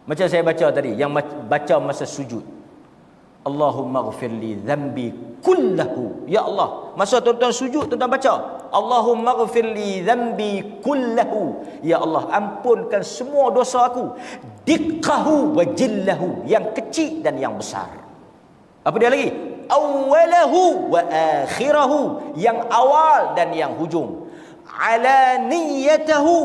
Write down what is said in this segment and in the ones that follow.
Macam saya baca tadi, yang baca masa sujud. Allahumma ghfirli dhanbi kullahu. Ya Allah, masa tuan-tuan sujud, tuan-tuan baca Allahumma ghfirli dhanbi kullahu. Ya Allah, ampunkan semua dosa aku, diqqahu wa jillahu, yang kecil dan yang besar. Apa dia lagi? Awwalahu wa akhirahu, yang awal dan yang hujung. Alaniyatahu,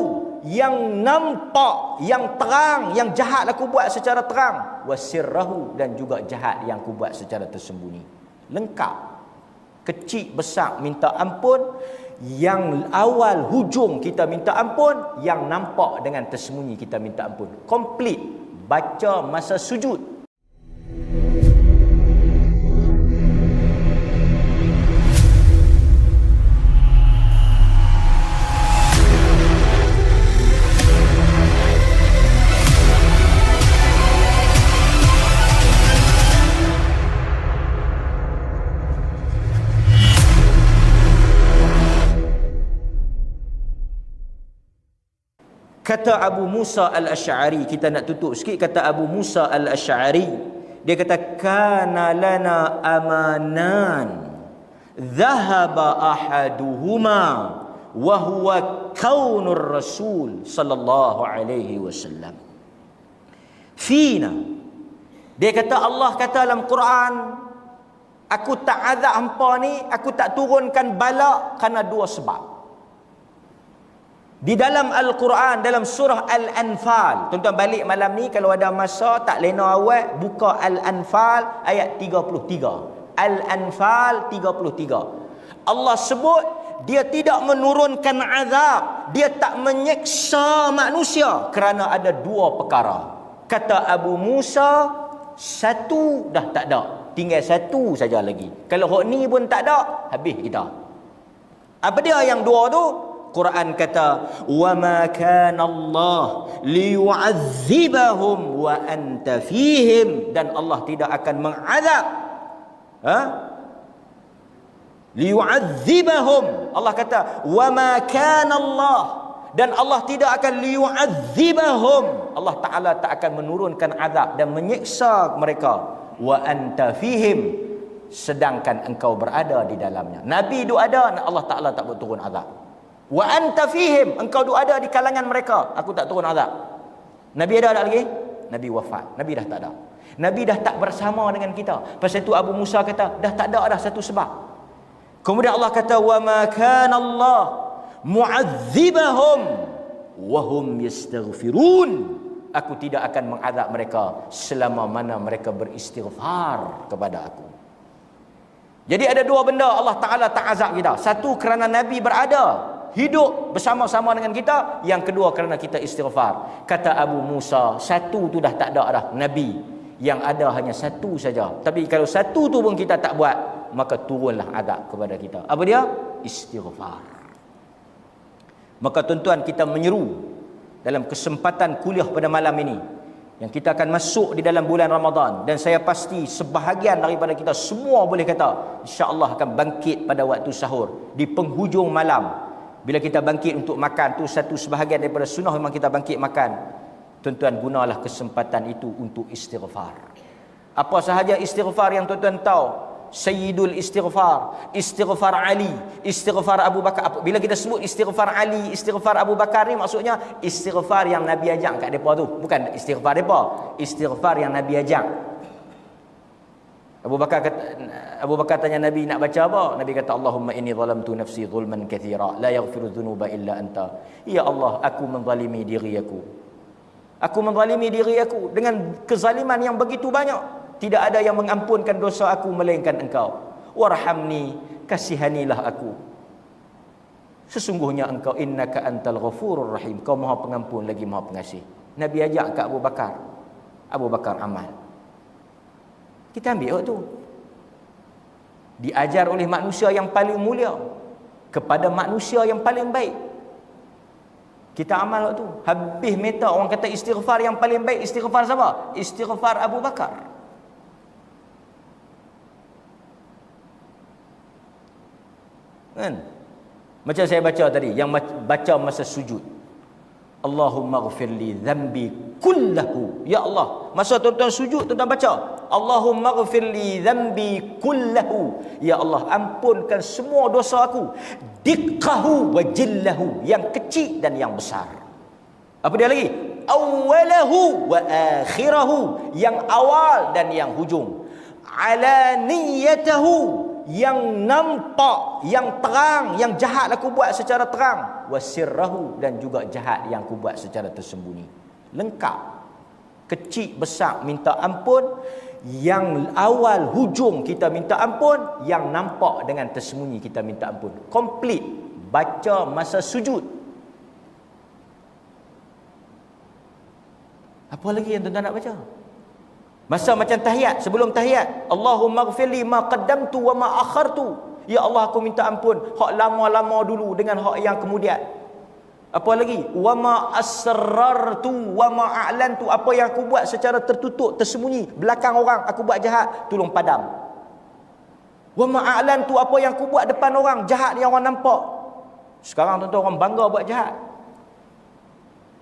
yang nampak, yang terang, yang jahat aku buat secara terang. Wasirrahu, dan juga jahat yang aku buat secara tersembunyi. Lengkap. Kecil besar minta ampun, yang awal hujung kita minta ampun, yang nampak dengan tersembunyi kita minta ampun. Komplit. Baca masa sujud. Kata Abu Musa al-Asy'ari, kita nak tutup sikit. Kata Abu Musa al-Asy'ari, dia kata, kana lana amanan dhahaba ahaduhuma wa huwa kaunur rasul sallallahu alaihi wasallam fina. Dia kata, Allah kata dalam Quran, aku tak azab hampa ni, aku tak turunkan bala kerana dua sebab. Di dalam Al-Quran, dalam surah Al-Anfal, tuan-tuan balik malam ni kalau ada masa, tak lena awal, buka Al-Anfal ayat 33. Al-Anfal 33. Allah sebut dia tidak menurunkan azab, dia tak menyeksa manusia kerana ada dua perkara. Kata Abu Musa, satu dah tak ada, tinggal satu saja lagi. Kalau hak ni pun tak ada, habis kita. Apa dia yang dua tu? Quran kata, wa ma kana Allah liyu'adzibahum wa anta fihim, dan Allah tidak akan mengazab, liyu'adzibahum. Allah kata, wa ma kana Allah, dan Allah tidak akan liyu'adzibahum, Allah Ta'ala tak akan menurunkan azab dan menyiksa mereka, wa anta fihim, sedangkan engkau berada di dalamnya. Nabi tu ada, Allah Ta'ala tak buat turun azab. Wa anta fihim, engkau tu ada di kalangan mereka, aku tak turun azab. Nabi ada tak lagi? Nabi wafat, Nabi dah tak ada. Nabi dah tak bersama dengan kita. Pasal itu Abu Musa kata, dah tak ada dah satu sebab. Kemudian Allah kata, wa ma kana Allah mu'adzibahum wa hum yastaghfirun, aku tidak akan mengazab mereka selama mana mereka beristighfar kepada aku. Jadi ada dua benda Allah Ta'ala tak azab kita. Satu, kerana Nabi berada, hidup bersama-sama dengan kita. Yang kedua, kerana kita istighfar. Kata Abu Musa, satu tu dah tak ada dah. Nabi yang ada hanya satu saja. Tapi kalau satu tu pun kita tak buat, maka turunlah azab kepada kita. Apa dia? Istighfar. Maka tuan-tuan, kita menyeru dalam kesempatan kuliah pada malam ini, yang kita akan masuk di dalam bulan Ramadan, dan saya pasti sebahagian daripada kita semua boleh kata insya-Allah akan bangkit pada waktu sahur di penghujung malam. Bila kita bangkit untuk makan tu, satu sebahagian daripada sunnah memang kita bangkit makan. Tuan-tuan, gunalah kesempatan itu untuk istighfar. Apa sahaja istighfar yang tuan-tuan tahu, Sayyidul istighfar, istighfar Ali, istighfar Abu Bakar. Bila kita sebut istighfar Ali, istighfar Abu Bakar ni maksudnya istighfar yang Nabi ajak kat depa tu, bukan istighfar depa, istighfar yang Nabi ajak. Abu Bakar tanya Nabi, nak baca apa? Nabi kata, Allahumma inni zalamtu nafsi zulman katsira la yaghfiru dhunuba illa anta. Ya Allah, aku menzalimi diri aku. Aku menzalimi diri aku dengan kezaliman yang begitu banyak. Tidak ada yang mengampunkan dosa aku melainkan engkau. Warhamni, kasihanilah aku. Sesungguhnya engkau, innaka antal ghafurur rahim, kau maha pengampun lagi maha pengasih. Nabi ajak ke Abu Bakar. Abu Bakar amal. Kita ambil waktu. Diajar oleh manusia yang paling mulia kepada manusia yang paling baik. Kita amal waktu. Habis minta orang kata istighfar yang paling baik, istighfar siapa? Istighfar Abu Bakar. Kan? Macam saya baca tadi, yang baca masa sujud. Allahumma ghfir li dhanbi kullahu. Ya Allah, masa tuan-tuan sujud, tuan-tuan baca, Allahumma ghfir li dhanbi kullahu. Ya Allah, ampunkan semua dosa aku, diqqahu wa jillahu, yang kecil dan yang besar. Apa dia lagi? Awwalahu wa akhirahu, yang awal dan yang hujung. Alaniyatahu, yang nampak, yang terang, yang jahat aku buat secara terang. Wasirrahu, dan juga jahat yang aku buat secara tersembunyi. Lengkap. Kecil besar minta ampun, yang awal hujung kita minta ampun, yang nampak dengan tersembunyi kita minta ampun. Komplit. Baca masa sujud. Apa lagi yang tuan-tuan nak baca? Masa macam tahiyat, sebelum tahiyat, Allahumma ghfirli ma qaddamtu wa ma akhartu. Ya Allah, aku minta ampun hak lama-lama dulu dengan hak yang kemudian. Apa lagi? Wa ma asrartu wa ma a'lantu, apa yang aku buat secara tertutup, tersembunyi, belakang orang aku buat jahat, tolong padam. Wa ma a'lantu, apa yang aku buat depan orang, jahat yang orang nampak. Sekarang tuan-tuan orang bangga buat jahat.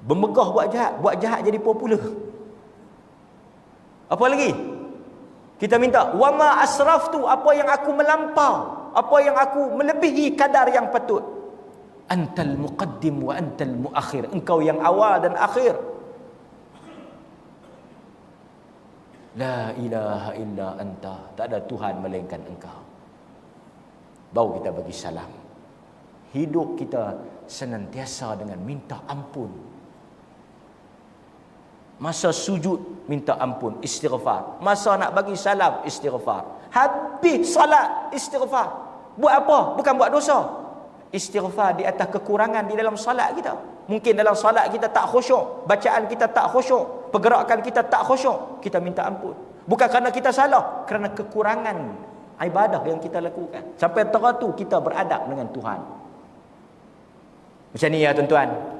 Bermegah buat jahat jadi popular. Apa lagi? Kita minta wa ma asraftu, apa yang aku melampau, apa yang aku melebihi kadar yang patut. Antal muqaddim wa antal muakhir, engkau yang awal dan akhir. La ilaha illa anta, tak ada Tuhan melainkan engkau. Baru kita bagi salam. Hidup kita senantiasa dengan minta ampun. Masa sujud minta ampun, istighfar. Masa nak bagi salam, istighfar. Habis salat, istighfar. Buat apa? Bukan buat dosa. Istighfar di atas kekurangan di dalam salat kita. Mungkin dalam salat kita tak khusyuk, bacaan kita tak khusyuk, pergerakan kita tak khusyuk, kita minta ampun. Bukan kerana kita salah, kerana kekurangan ibadah yang kita lakukan. Sampai teratur kita beradab dengan Tuhan. Macam ni ya tuan-tuan.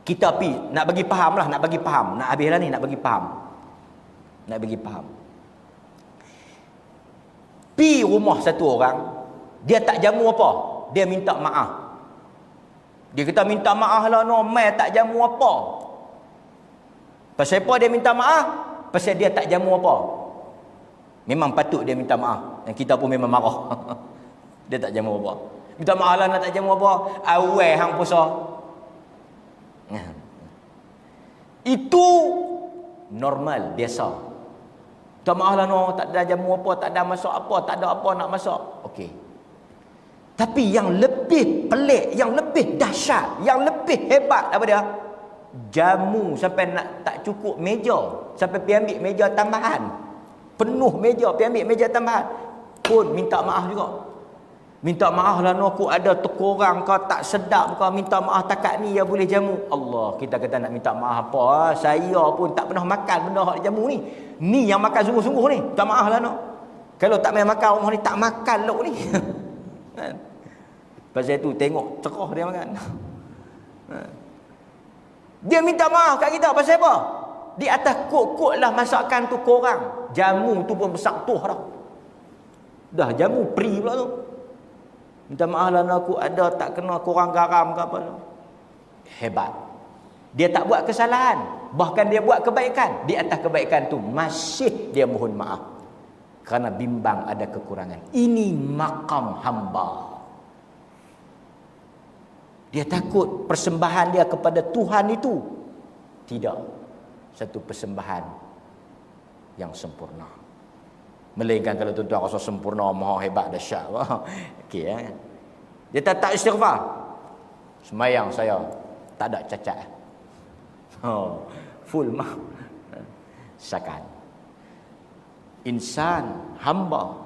Kita nak bagi faham lah, nak bagi faham. Nak habis lah ni, nak bagi faham. Nak bagi faham. Pi rumah satu orang, dia tak jamu apa, dia minta maaf. Dia kata minta maaf lah no, mai tak jamu apa. Pasal apa dia minta maaf? Pasal dia tak jamu apa. Memang patut dia minta maaf. Dan kita pun memang marah. Dia tak jamu apa. Minta maaf lah nak tak jamu apa. Awal hang puasa. Itu normal, biasa. Tak maaf lah no, tak ada jamu apa, tak ada masak apa, tak ada apa nak masak. Okey. Tapi yang lebih pelik, yang lebih dahsyat, yang lebih hebat apa dia? Jamu sampai nak tak cukup meja, sampai pergi ambil meja tambahan. Penuh meja, pergi ambil meja tambahan. Pun minta maaf juga. Minta maaf lah no, aku ada terkurang kau tak sedap kau, minta maaf takat ni ya boleh jamu. Allah, kita kata nak minta maaf apa? Saya pun tak pernah makan benda hak jamu ni. Ni yang makan sungguh-sungguh ni. Minta maaf lah no. Kalau tak main makan rumah ni tak makan lok ni. Pasal tu tengok cerah dia makan. Dia minta maaf kat kita pasal apa? Di atas kok-kok lah masakan tu korang. Jamu tu pun besar tuh dah. Dah jamu pri pula tu. Minta maaf lah aku ada tak kena kurang garam ke apa. Hebat. Dia tak buat kesalahan, bahkan dia buat kebaikan. Di atas kebaikan tu masih dia mohon maaf kerana bimbang ada kekurangan. Ini makam hamba. Dia takut persembahan dia kepada Tuhan itu tidak satu persembahan yang sempurna. Melainkan kalau tuan-tuan rasa sempurna, maha hebat, dahsyat. Okey ya. Dia tak istighfar. Semayang saya tak ada cacat. Full mah. Sakan. Insan, hamba.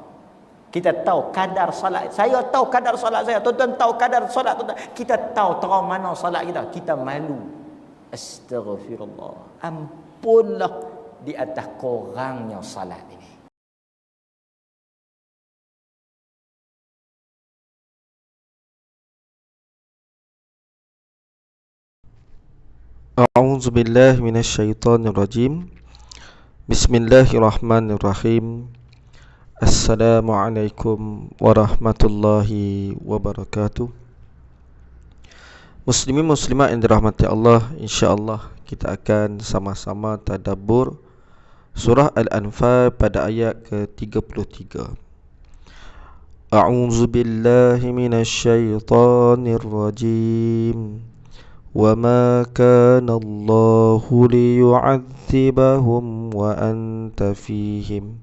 Kita tahu kadar salat. Saya tahu kadar salat saya. Tuan-tuan tahu kadar salat tuan-tuan. Kita tahu terang mana salat kita. Kita malu. Astaghfirullah. Ampunlah di atas kurangnya salat ini. A'udzu billahi minasyaitonir rajim. Bismillahirrahmanirrahim. Assalamualaikum warahmatullahi wabarakatuh. Muslimin muslimat yang dirahmati Allah, insya-Allah kita akan sama-sama tadabbur surah Al-Anfal pada ayat ke-33. A'udzu billahi minasy syaithanir rajim. Wa ma kana Allahu liyu'adzibahum wa anta fihim.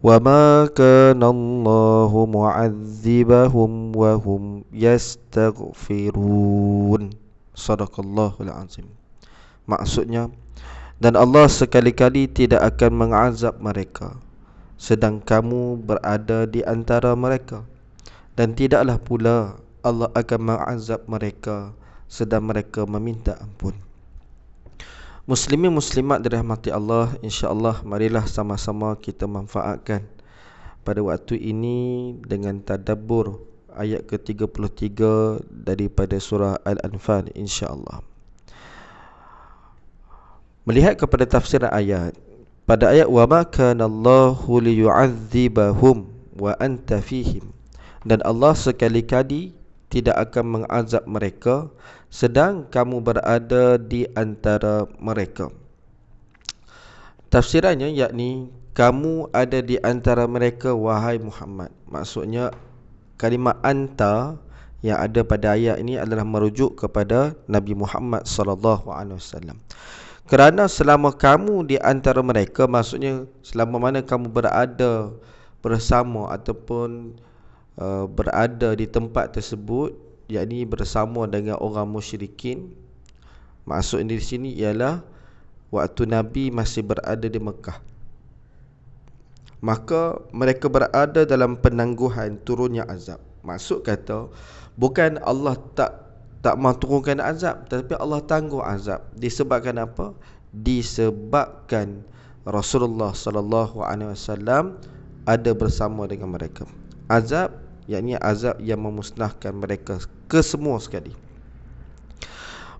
وَمَا كَانَ اللَّهُ مُعَذِّبَهُمْ وَهُمْ يَسْتَغْفِرُونَ. Sadaqallahul azim. Maksudnya, dan Allah sekali-kali tidak akan mengazab mereka sedang kamu berada di antara mereka, dan tidaklah pula Allah akan mengazab mereka sedang mereka meminta ampun. Muslimin muslimat dirahmati Allah, insya-Allah marilah sama-sama kita manfaatkan pada waktu ini dengan tadabbur ayat ke-33 daripada surah Al-Anfal, insya-Allah. Melihat kepada tafsir ayat, pada ayat wa ma kana Allahu liyu'adzibahum wa anta fihim, dan Allah sekali-kali tidak akan mengazab mereka sedang kamu berada di antara mereka. Tafsirannya yakni kamu ada di antara mereka wahai Muhammad. Maksudnya kalimah anta yang ada pada ayat ini adalah merujuk kepada Nabi Muhammad sallallahu alaihi wasallam. Kerana selama kamu di antara mereka, maksudnya selama mana kamu berada bersama ataupun berada di tempat tersebut, yakni bersama dengan orang musyrikin. Maksud di sini ialah waktu Nabi masih berada di Mekah, maka mereka berada dalam penangguhan turunnya azab. Maksud kata, bukan Allah tak mahu turunkan azab, tetapi Allah tangguh azab. Disebabkan apa? Disebabkan Rasulullah sallallahu alaihi wasallam ada bersama dengan mereka. Azab yakni azab yang memusnahkan mereka kesemua sekali.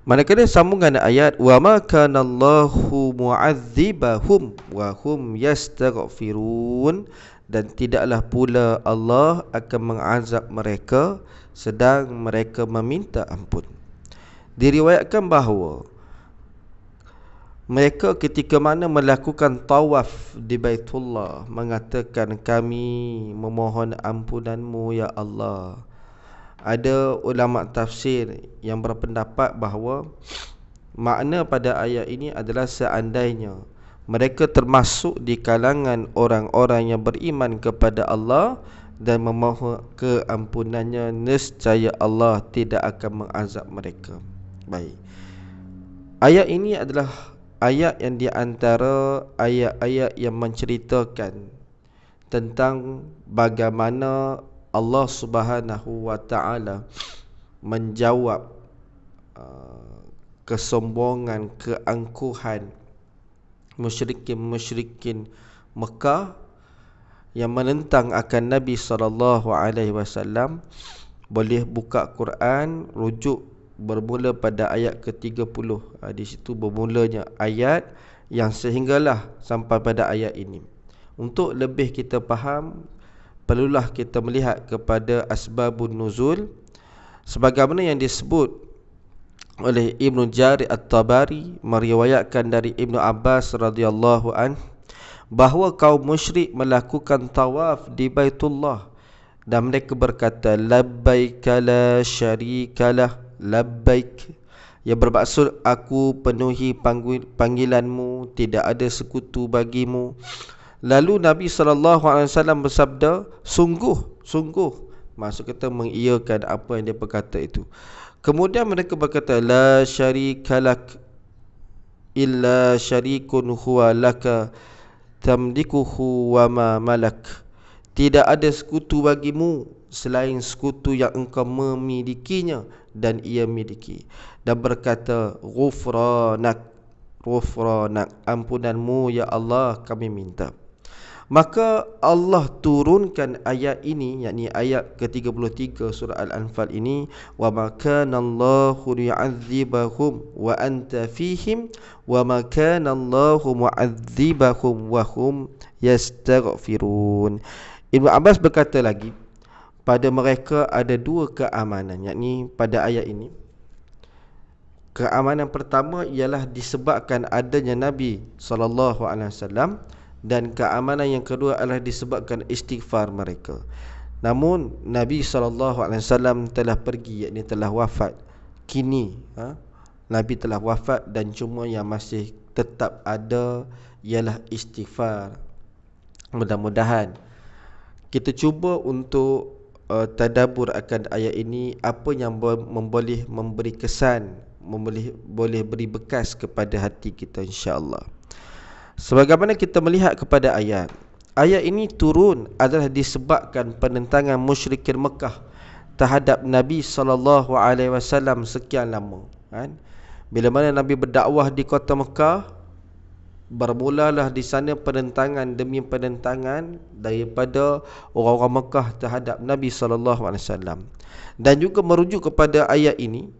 Manakala sambungan ayat wa ma kana Allahu mu'adzibahum wa hum yastaghfirun, dan tidaklah pula Allah akan mengazab mereka sedang mereka meminta ampun. Diriwayatkan bahawa mereka ketika mana melakukan tawaf di Baitullah mengatakan, kami memohon ampunanmu ya Allah. Ada ulama tafsir yang berpendapat bahawa makna pada ayat ini adalah seandainya mereka termasuk di kalangan orang-orang yang beriman kepada Allah dan memohon keampunannya, nescaya Allah tidak akan mengazab mereka. Baik. Ayat ini adalah ayat yang di antara ayat-ayat yang menceritakan tentang bagaimana Allah Subhanahu wa taala menjawab kesombongan, keangkuhan musyrikin Mekah yang menentang akan Nabi sallallahu alaihi wasallam. Boleh buka Quran, rujuk bermula pada ayat ke-30. Di situ bermulanya ayat yang sehinggalah sampai pada ayat ini. Untuk lebih kita faham, perlulah kita melihat kepada asbabun nuzul, sebagaimana yang disebut oleh Ibnu Jarir At-Tabari meriwayatkan dari Ibnu Abbas radhiyallahu an bahawa kaum musyrik melakukan tawaf di Baitullah dan mereka berkata, labbaika la syarikalah, labbaik, yang bermaksud aku penuhi panggilanmu, tidak ada sekutu bagimu. Lalu Nabi SAW bersabda, sungguh, maksud kata mengiyakan apa yang dia berkata itu. Kemudian mereka berkata, la syarikalak illa syarikun huwa laka tamlikuhu wa ma malak. Tidak ada sekutu bagimu selain sekutu yang engkau memilikinya dan ia miliki. Dan berkata, ghufranak, ampunanmu ya Allah kami minta. Maka Allah turunkan ayat ini, yakni ayat ke-33 surah Al-Anfal ini, wa ma kana Allahu liyu'adzibahum wa anta fihim wa ma kana Allahu mu'adzibahum wa hum yastaghfirun. Ibnu Abbas berkata lagi pada mereka ada dua keamanan, yakni pada ayat ini. Keamanan pertama ialah disebabkan adanya Nabi SAW, dan keamanan yang kedua adalah disebabkan istighfar mereka. Namun Nabi SAW telah pergi, yakni telah wafat. Kini Nabi telah wafat dan cuma yang masih tetap ada ialah istighfar. Mudah-mudahan kita cuba untuk tadabbur akan ayat ini, apa yang boleh memberi kesan, boleh beri bekas kepada hati kita, insya-Allah. Sebagaimana kita melihat kepada ayat ini turun adalah disebabkan penentangan musyrikin Mekah terhadap Nabi SAW sekian lama, kan? Bila mana Nabi berdakwah di kota Mekah, bermulalah di sana penentangan demi penentangan daripada orang-orang Mekah terhadap Nabi SAW. Dan juga merujuk kepada ayat ini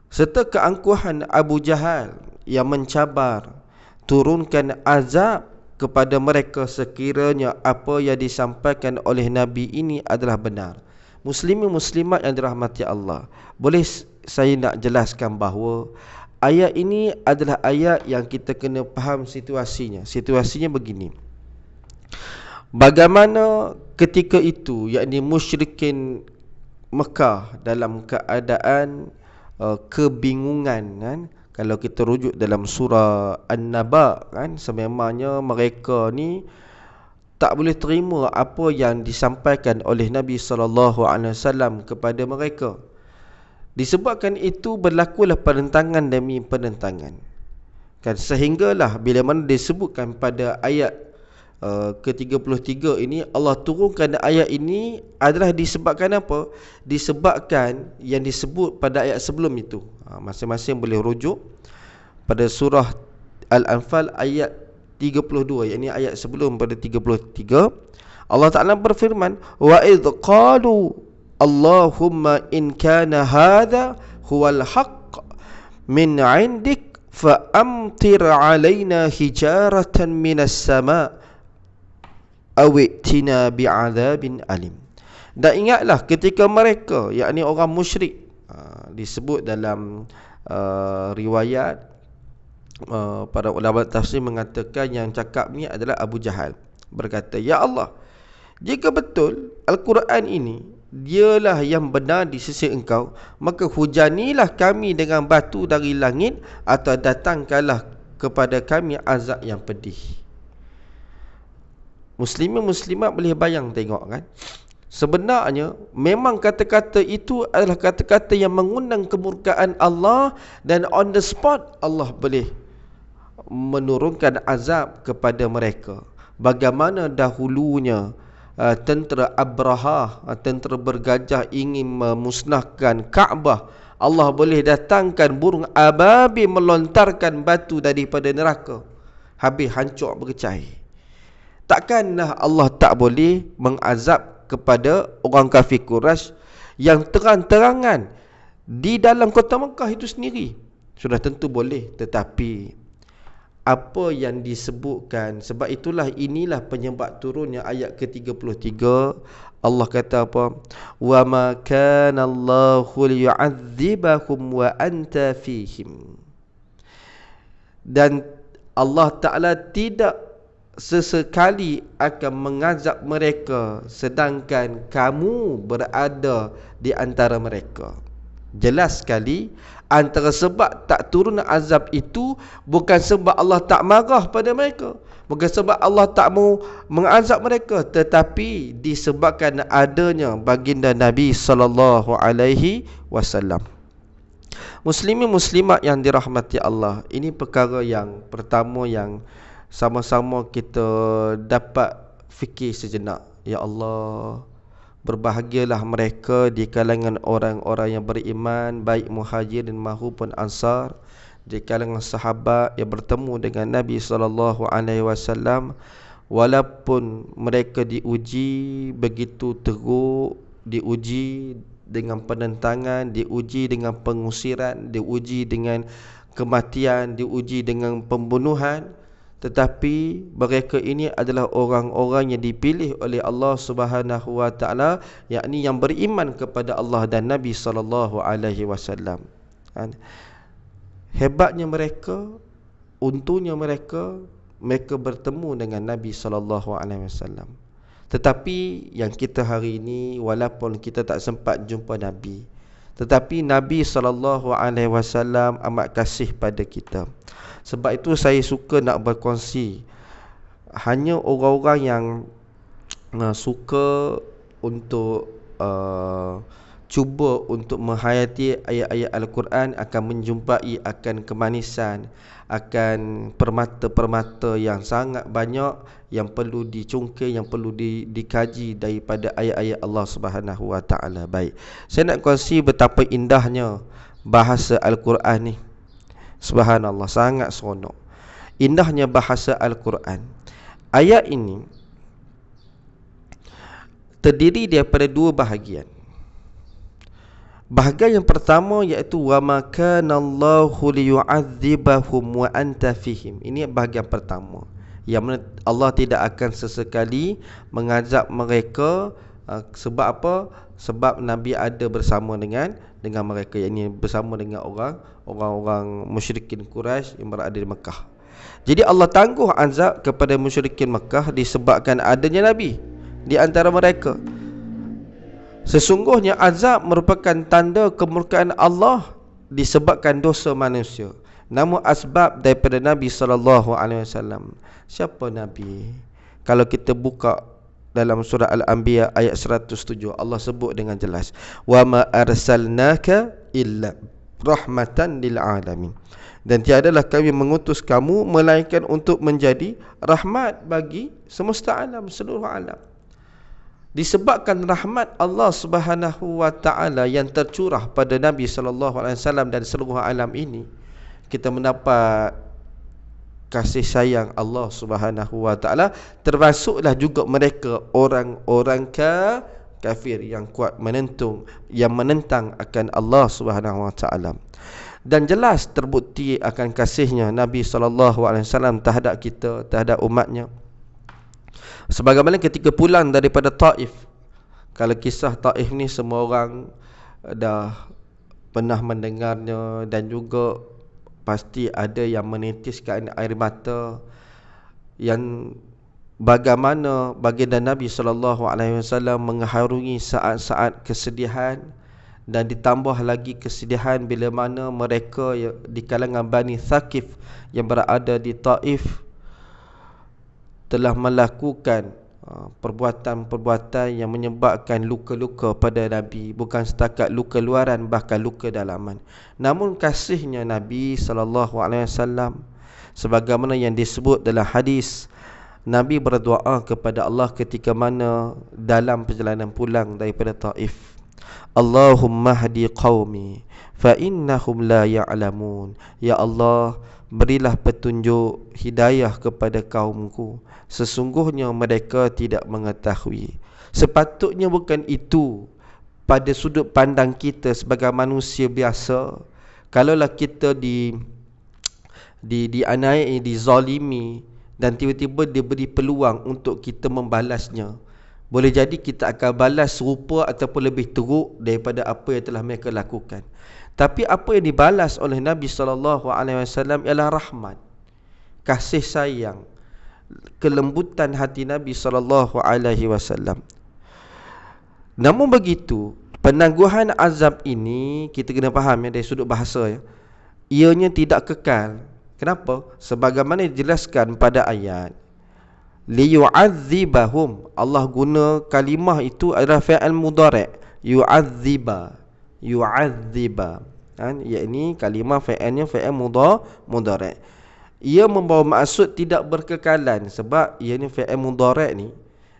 serta keangkuhan Abu Jahal yang mencabar turunkan azab kepada mereka sekiranya apa yang disampaikan oleh Nabi ini adalah benar. Muslimin muslimat yang dirahmati Allah, boleh saya nak jelaskan bahawa ayat ini adalah ayat yang kita kena faham situasinya. Situasinya begini. Bagaimana ketika itu, yakni musyrikin Mekah dalam keadaan kebingungan, kan? Kalau kita rujuk dalam surah An-Naba, kan, sememangnya mereka ni tak boleh terima apa yang disampaikan oleh Nabi SAW kepada mereka. Disebabkan itu berlakulah penentangan demi penentangan, kan, sehinggalah bila mana disebutkan pada ayat ke-33 ini, Allah turunkan ayat ini adalah disebabkan apa? Disebabkan yang disebut pada ayat sebelum itu. Masing-masing boleh rujuk pada surah Al-Anfal ayat 32, yakni ayat sebelum pada 33. Allah Ta'ala berfirman, wa idh qalu Allahumma in kana hadha huwal haqq min 'indik fa amtir 'alaina hijaratan minas sama' awitina bi'adzabin alim. Dan ingatlah ketika mereka, yakni orang musyrik, disebut dalam riwayat, para ulama tafsir mengatakan yang cakap ni adalah Abu Jahal, berkata, ya Allah, jika betul Al-Quran ini dialah yang benar di sisi engkau, maka hujanilah kami dengan batu dari langit, atau datangkanlah kepada kami azab yang pedih. Muslimin muslimat boleh bayang tengok, kan? Sebenarnya memang kata-kata itu adalah kata-kata yang mengundang kemurkaan Allah, dan on the spot Allah boleh menurunkan azab kepada mereka. Bagaimana dahulunya tentera Abraha, tentera bergajah ingin memusnahkan Kaabah, Allah boleh datangkan burung ababil melontarkan batu daripada neraka, habis hancur berkecai. Takkanlah Allah tak boleh mengazab kepada orang kafir Quraisy yang terang-terangan di dalam kota Mekah itu sendiri? Sudah tentu boleh, tetapi apa yang disebutkan, sebab itulah inilah penyebab turunnya ayat ke-33. Allah kata apa? Wa ma kana Allahu liyu'adzibahum wa anta fihim. Dan Allah Ta'ala tidak sesekali akan mengazab mereka sedangkan kamu berada di antara mereka. Jelas sekali, antara sebab tak turun azab itu bukan sebab Allah tak marah pada mereka, bukan sebab Allah tak mau mengazab mereka, tetapi disebabkan adanya baginda Nabi sallallahu alaihi wasallam. Muslimin muslimat yang dirahmati Allah, ini perkara yang pertama yang sama-sama kita dapat fikir sejenak. Ya Allah, berbahagialah mereka di kalangan orang-orang yang beriman, baik muhajirin maupun ansar, di kalangan sahabat yang bertemu dengan Nabi SAW, walaupun mereka diuji begitu teruk, diuji dengan penentangan, diuji dengan pengusiran, diuji dengan kematian, diuji dengan pembunuhan, tetapi mereka ini adalah orang-orang yang dipilih oleh Allah Subhanahu wa taala, yakni yang beriman kepada Allah dan Nabi sallallahu alaihi wasallam. Hebatnya mereka, untungnya mereka bertemu dengan Nabi sallallahu alaihi wasallam. Tetapi yang kita hari ini, walaupun kita tak sempat jumpa Nabi, tetapi Nabi sallallahu alaihi wasallam amat kasih pada kita. Sebab itu saya suka nak berkongsi. Hanya orang-orang yang suka untuk cuba untuk menghayati ayat-ayat Al-Quran akan menjumpai akan kemanisan, akan permata-permata yang sangat banyak yang perlu dicungkil, yang perlu dikaji daripada ayat-ayat Allah Subhanahu wa taala. Baik, saya nak kongsi betapa indahnya bahasa Al-Quran ni. Subhanallah, sangat seronok. Indahnya bahasa Al-Quran. Ayat ini terdiri daripada dua bahagian. Bahagian yang pertama iaitu wa ma kana Allahu liyu'adzibahum wa anta fihim. Ini bahagian pertama, yang mana Allah tidak akan sesekali mengazab mereka. Sebab apa? Sebab Nabi ada bersama dengan mereka, yakni bersama dengan orang-orang musyrikin Quraisy yang berada di Mekah. Jadi Allah tangguh azab kepada musyrikin Mekah disebabkan adanya Nabi di antara mereka. Sesungguhnya azab merupakan tanda kemurkaan Allah disebabkan dosa manusia. Namun asbab daripada Nabi SAW. Siapa Nabi? Kalau kita buka dalam surah Al-Anbiya ayat 107, Allah sebut dengan jelas, wa ma arsalnaka illa rahmatan lil alamin. Dan tiadalah kami mengutus kamu melainkan untuk menjadi rahmat bagi semesta alam, seluruh alam. Disebabkan rahmat Allah Subhanahu wa taala yang tercurah pada Nabi sallallahu alaihi wasallam dan seluruh alam ini, kita mendapat kasih sayang Allah Subhanahu wa taala, termasuklah juga mereka orang-orang kafir yang kuat yang menentang akan Allah Subhanahu wa taala. Dan jelas terbukti akan kasihnya Nabi sallallahu alaihi wasallam terhadap kita, terhadap umatnya. Sebagaimana ketika pulang daripada Taif, kalau kisah Taif ni semua orang dah pernah mendengarnya, dan juga pasti ada yang menitiskan air mata, yang bagaimana baginda Nabi sallallahu alaihi wasallam mengharungi saat-saat kesedihan, dan ditambah lagi kesedihan bila mana mereka di kalangan Bani Thaqif yang berada di Taif telah melakukan perbuatan-perbuatan yang menyebabkan luka-luka pada Nabi, bukan setakat luka luaran, bahkan luka dalaman. Namun kasihnya Nabi sallallahu alaihi wasallam, sebagaimana yang disebut dalam hadis, Nabi berdoa kepada Allah ketika mana dalam perjalanan pulang daripada Taif, Allahumma hdi qaumi fa innahum la ya'lamun. Ya Allah, berilah petunjuk hidayah kepada kaumku, sesungguhnya mereka tidak mengetahui. Sepatutnya bukan itu pada sudut pandang kita sebagai manusia biasa. Kalaulah kita dianiaya, dizalimi, dan tiba-tiba diberi peluang untuk kita membalasnya, boleh jadi kita akan balas serupa ataupun lebih teruk daripada apa yang telah mereka lakukan. Tapi apa yang dibalas oleh Nabi SAW ialah rahmat, kasih sayang, kelembutan hati Nabi SAW. Namun begitu, penangguhan azab ini kita kena faham dari sudut bahasa, ianya tidak kekal. Kenapa? Sebagaimana dijelaskan pada ayat, liyu'adzibahum. Allah guna kalimah itu adalah fi'il mudhari', yu'adziba, yakni kalimah fi'ilnya fi'il mudhari'. Ia membawa maksud tidak berkekalan, sebab ianya fi'il mudhari' ni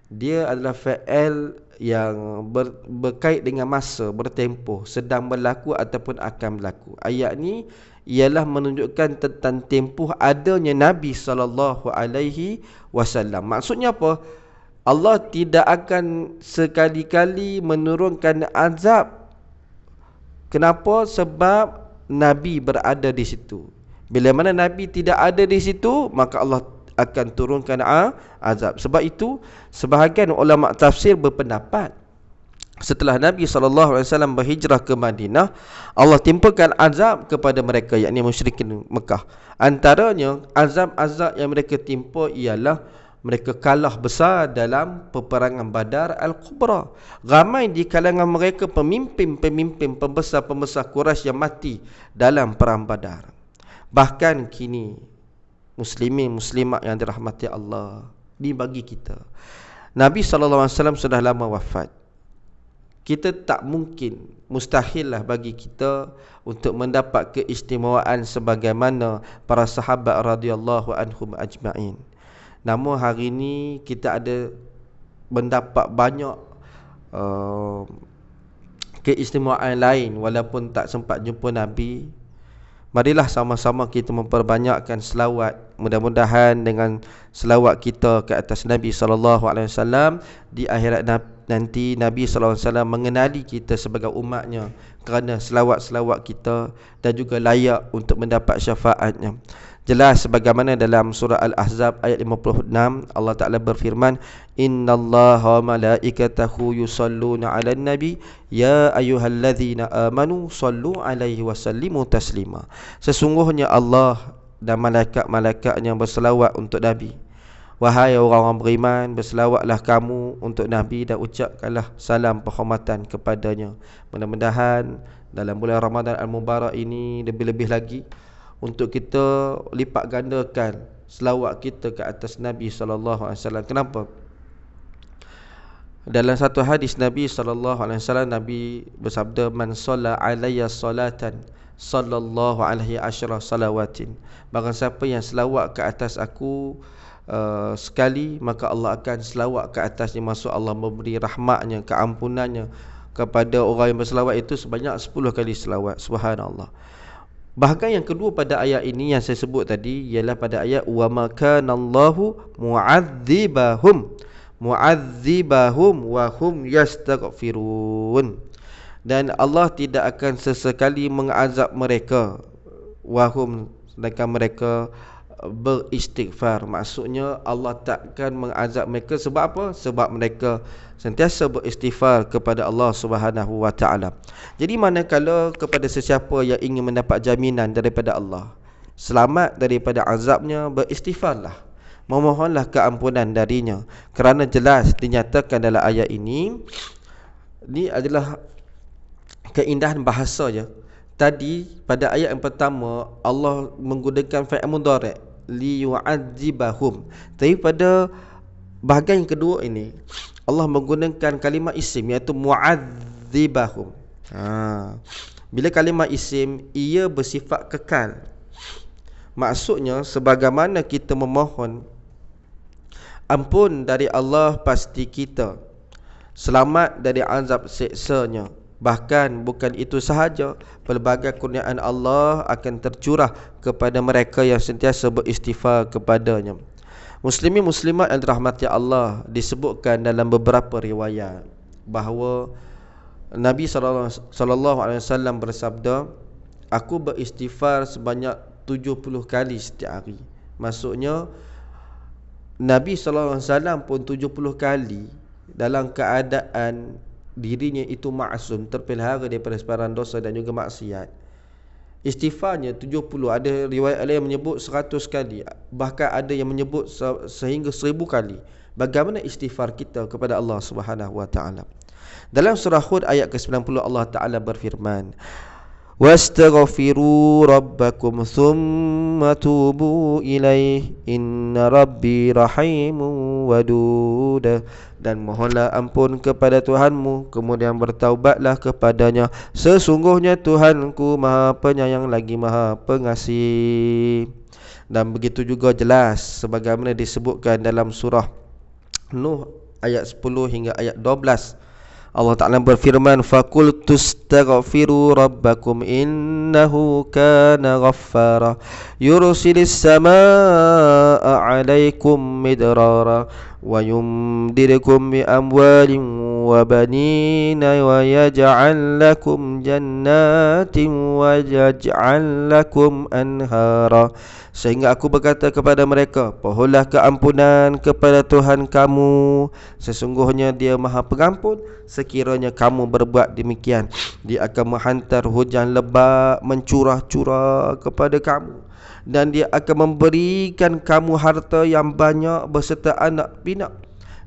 dia adalah fi'il yang berkait dengan masa, bertempoh, sedang berlaku ataupun akan berlaku. Ayat ni ialah menunjukkan tentang tempoh adanya Nabi sallallahu alaihi wasallam. Maksudnya apa? Allah tidak akan sekali-kali menurunkan azab. Kenapa? Sebab Nabi berada di situ. Bila mana Nabi tidak ada di situ, maka Allah akan turunkan azab. Sebab itu sebahagian ulama tafsir berpendapat setelah Nabi SAW berhijrah ke Madinah, Allah timpakan azab kepada mereka, yakni musyrikin Mekah. Antaranya azab-azab yang mereka timpa ialah mereka kalah besar dalam peperangan Badar Al-Kubra. Ramai di kalangan mereka pemimpin-pemimpin, pembesar-pembesar Quraisy yang mati dalam perang Badar. Bahkan kini muslimin muslimat yang dirahmati Allah, ni bagi kita, Nabi SAW sudah lama wafat. Kita tak mungkin, mustahillah bagi kita untuk mendapat keistimewaan sebagaimana para sahabat radhiyallahu anhum ajma'in. Namun hari ini kita ada mendapat banyak keistimewaan lain walaupun tak sempat jumpa Nabi. Marilah sama-sama kita memperbanyakkan selawat. Mudah-mudahan dengan selawat kita ke atas Nabi SAW, di akhirat nanti Nabi SAW mengenali kita sebagai umatnya kerana selawat-selawat kita, dan juga layak untuk mendapat syafaatnya. Jelas sebagaimana dalam surah Al-Ahzab ayat 56, Allah Ta'ala berfirman, Innallaha wa malaikatahu yusalluna ala nabi ya ayyuhalladzina amanu sallu alaihi wa sallimu taslima. Sesungguhnya Allah dan malaikat-malaikatnya berselawat untuk Nabi. Wahai orang-orang beriman, berselawatlah kamu untuk Nabi dan ucapkanlah salam penghormatan kepadanya. Mudah-mudahan dalam bulan Ramadan Al-Mubarak ini lebih-lebih lagi untuk kita lipat gandakan selawat kita ke atas Nabi SAW. Kenapa? Dalam satu hadis Nabi SAW, Nabi bersabda, Man shalla alayya salatan sallallahu alaihi asyra salawatin. Barang siapa yang selawat ke atas aku sekali, maka Allah akan selawat ke atasnya. Maksud Allah memberi rahmatnya, keampunannya kepada orang yang berselawat itu sebanyak 10 kali selawat. Subhanallah. Bahkan yang kedua pada ayat ini yang saya sebut tadi ialah pada ayat wa ma kana Allahu mu'adzibahum wa hum yastaghfirun. Dan Allah tidak akan sesekali mengazab mereka wahum, sedangkan mereka beristighfar. Maksudnya Allah takkan mengazab mereka sebab apa? Sebab mereka sentiasa beristighfar kepada Allah Subhanahu wa taala. Jadi manakala kepada sesiapa yang ingin mendapat jaminan daripada Allah, selamat daripada azabnya, beristighfarlah, memohonlah keampunan darinya. Kerana jelas dinyatakan dalam ayat ini adalah keindahan bahasa ya. Tadi pada ayat yang pertama Allah menggunakan fi'il mudhari' li yu'adzibahum. Tapi pada bahagian yang kedua ini Allah menggunakan kalimah isim, iaitu mu'adzibahum. Bila kalimah isim, ia bersifat kekal. Maksudnya sebagaimana kita memohon ampun dari Allah, pasti kita selamat dari azab siksanya. Bahkan bukan itu sahaja, pelbagai kurniaan Allah akan tercurah kepada mereka yang sentiasa beristighfar kepadanya. Muslimin muslimat yang dirahmati Allah, disebutkan dalam beberapa riwayat bahawa Nabi SAW bersabda, aku beristighfar sebanyak 70 kali setiap hari. Maksudnya Nabi SAW pun 70 kali dalam keadaan dirinya itu maksum, terpelihara daripada sebarang dosa dan juga maksiat. Istighfarnya 70. Ada riwayat lain yang menyebut 100 kali, bahkan ada yang menyebut sehingga 1000 kali. Bagaimana istighfar kita kepada Allah Subhanahu wa taala? Dalam surah Hud ayat ke-90 Allah Taala berfirman, wastaghfiru rabbakum thumma tubu ilaih inna rabbi rahimun wadud. Dan mohonlah ampun kepada Tuhanmu, kemudian bertaubatlah kepadanya, sesungguhnya Tuhanku Maha Penyayang lagi Maha Pengasih. Dan begitu juga jelas sebagaimana disebutkan dalam surah Nuh ayat 10 hingga ayat 12. Allah Ta'ala berfirman, فَقُلْ تُسْتَغْفِرُوا رَبَّكُمْ إِنَّهُ كَانَ غَفَّارًا يُرْسِلِ السَّمَاءَ عَلَيْكُمْ مِدْرَارًا وَيُمْدِدْكُمْ بِأَمْوَالٍ وبنين ويجعل لكم جنات ويجعل لكم أنهارا. Sehingga aku berkata kepada mereka, pohonlah keampunan kepada Tuhan kamu, sesungguhnya Dia Maha Pengampun. Sekiranya kamu berbuat demikian, Dia akan menghantar hujan lebat mencurah-curah kepada kamu, dan Dia akan memberikan kamu harta yang banyak beserta anak pinak,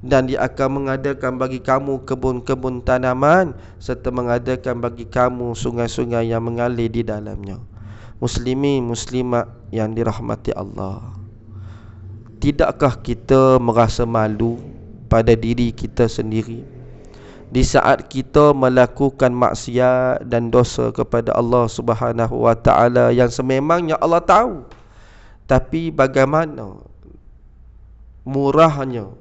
dan Dia akan mengadakan bagi kamu kebun-kebun tanaman, serta mengadakan bagi kamu sungai-sungai yang mengalir di dalamnya. Muslimin muslimat yang dirahmati Allah, tidakkah kita merasa malu pada diri kita sendiri di saat kita melakukan maksiat dan dosa kepada Allah Subhanahu wa taala yang sememangnya Allah tahu, tapi bagaimana murahnya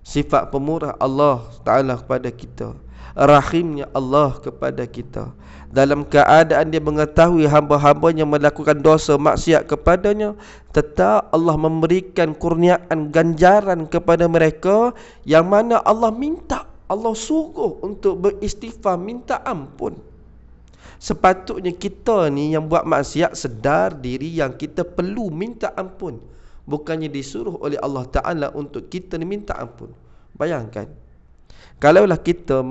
sifat pemurah Allah Taala kepada kita, rahimnya Allah kepada kita, dalam keadaan Dia mengetahui hamba-hambanya melakukan dosa maksiat kepadanya, tetap Allah memberikan kurniaan ganjaran kepada mereka, yang mana Allah minta, Allah suruh untuk beristighfar, minta ampun. Sepatutnya kita ni yang buat maksiat sedar diri yang kita perlu minta ampun, bukannya disuruh oleh Allah Ta'ala untuk kita ni minta ampun. Bayangkan, kalaulah kita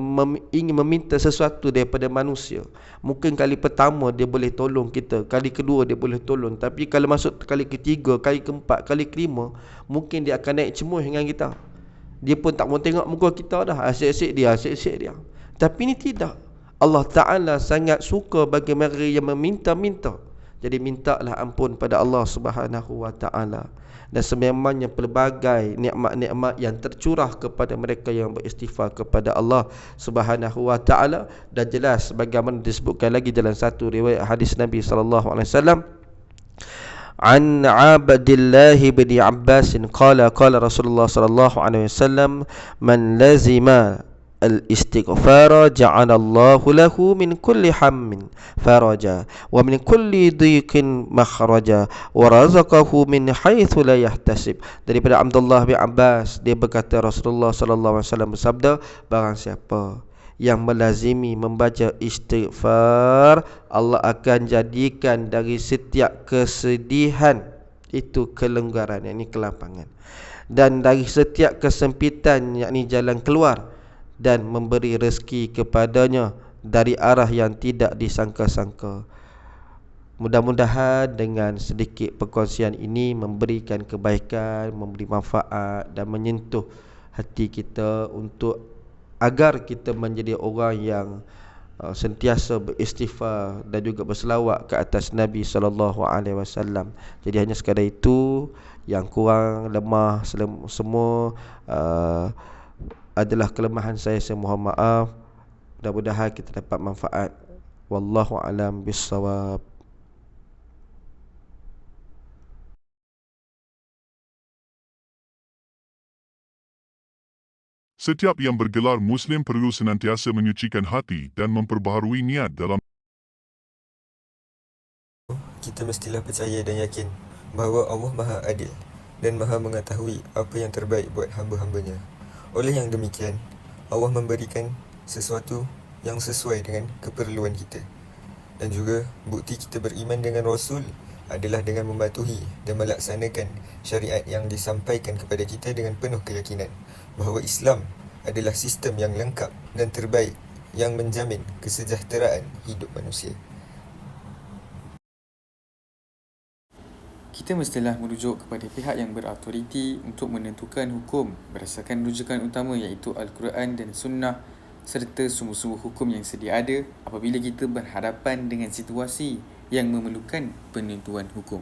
ingin meminta sesuatu daripada manusia, mungkin kali pertama dia boleh tolong kita, kali kedua dia boleh tolong, tapi kalau masuk kali ketiga, kali keempat, kali kelima, mungkin dia akan naik cemuh dengan kita. Dia pun tak mau tengok muka kita dah, asyik-asyik dia. Tapi ni tidak. Allah Ta'ala sangat suka bagi mereka yang meminta-minta. Jadi mintalah ampun pada Allah Subhanahu wa Ta'ala. Dan sememangnya pelbagai nikmat-nikmat yang tercurah kepada mereka yang beristighfar kepada Allah Subhanahu wa Ta'ala. Dan jelas bagaimana disebutkan lagi dalam satu riwayat hadis Nabi sallallahu alaihi wasallam, an Abdullah bin Abbas qala qala Rasulullah sallallahu alaihi wasallam, man lazima al-istighfara ja'alallahu lahu min kulli hammin faraja wa min kulli dhiqin makhraja wa razaqahu min haitsu la yahtasib. Daripada Abdullah bin Abbas, dia berkata Rasulullah sallallahu alaihi wasallam bersabda, barang siapa yang melazimi membaca istighfar, Allah akan jadikan dari setiap kesedihan itu kelonggaran, yakni kelapangan, dan dari setiap kesempitan, yakni jalan keluar, dan memberi rezeki kepadanya dari arah yang tidak disangka-sangka. Mudah-mudahan dengan sedikit perkongsian ini memberikan kebaikan, memberi manfaat dan menyentuh hati kita untuk agar kita menjadi orang yang sentiasa beristighfar dan juga berselawat ke atas Nabi sallallahu alaihi wasallam. Jadi hanya sekadar itu, yang kurang lemah semua adalah kelemahan saya mohon maaf. Mudah-mudahan kita dapat manfaat. Wallahu alam bissawab. Setiap yang bergelar Muslim perlu senantiasa menyucikan hati dan memperbaharui niat dalam. Kita mestilah percaya dan yakin bahawa Allah Maha Adil dan Maha mengetahui apa yang terbaik buat hamba-hambanya. Oleh yang demikian, Allah memberikan sesuatu yang sesuai dengan keperluan kita. Dan juga bukti kita beriman dengan Rasul adalah dengan mematuhi dan melaksanakan syariat yang disampaikan kepada kita dengan penuh keyakinan bahawa Islam adalah sistem yang lengkap dan terbaik yang menjamin kesejahteraan hidup manusia. Kita mestilah merujuk kepada pihak yang berautoriti untuk menentukan hukum berdasarkan rujukan utama iaitu Al-Quran dan Sunnah, serta sumber-sumber hukum yang sedia ada apabila kita berhadapan dengan situasi yang memerlukan penentuan hukum.